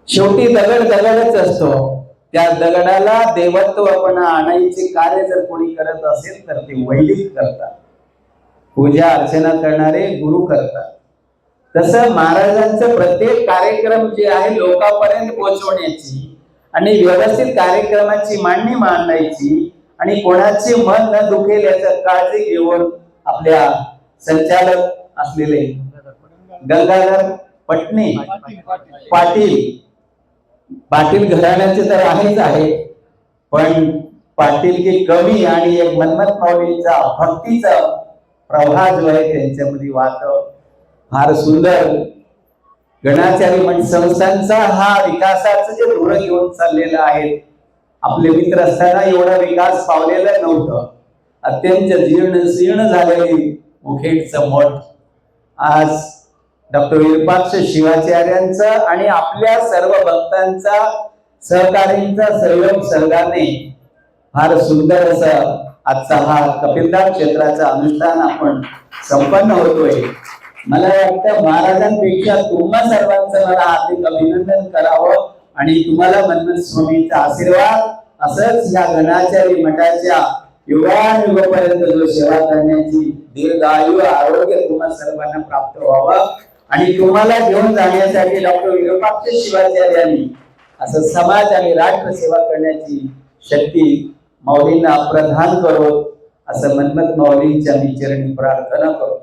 शेवटी दगड दगडच असतो. त्या दगडाला देवत्वपणा आणायचे कार्य जर कोणी करत असेल तर ते वैदिक करतात, पूजा अर्चना करणारे गुरु करतात. तसं महाराजांचं प्रत्येक कार्यक्रम जे आहे लोकांपर्यंत पोहोचवण्याची आणि व्यवस्थित कार्यक्रमाची मांडणी मांडायची आणि कोणाचे मन न दुखेल याची काळजी घेऊन आपल्या संचालक असलेले गंगाधर पटणे पाटील, पाटील घराण्याचे तर आहेच आहे, पण पाटील की कवी आणि एक मनमत माऊलीचा भक्तीचा प्रवाह जो आहे त्यांच्यामध्ये वाहत फार सुंदर. गणाचारी मंच संस्थांचा हा विकासाचं जे धोरण घेऊन चाललेलं आहे, आपले मित्र असताना एवढा विकास पावलेला नव्हतं. अत्यंत जीर्ण शीर्ण झालेली मुखेडचं मठ आज डॉक्टर विरूपाक्ष शिवाचार्यांचा आणि आपल्या सर्व भक्तांचा सहकार्यांचा सहयोग सर्गाने फार सुंदर असं आजचा हा कपिलदास क्षेत्राचा अनुष्ठान आपण संपन्न होतोय. मला वाटतं महाराजांपेक्षा तुम्हा सर्वांचं मला हार्दिक अभिनंदन करावं आणि तुम्हाला मनमत स्वामींचा आशीर्वाद असंच या गणाचारी मठाच्या युगानुयुगापर्यंत जो सेवा करण्याची दीर्घायु आरोग्य तुम्हाला सर्वांना प्राप्त व्हावं आणि तुम्हाला घेऊन जाण्यासाठी डॉक्टर विरूपाक्ष शिवाचार्यांनी असं समाज आणि राष्ट्र सेवा करण्याची शक्ती माऊलींना प्रदान करो असं मनमत माऊलींच्या मी चरणी प्रार्थना करतो.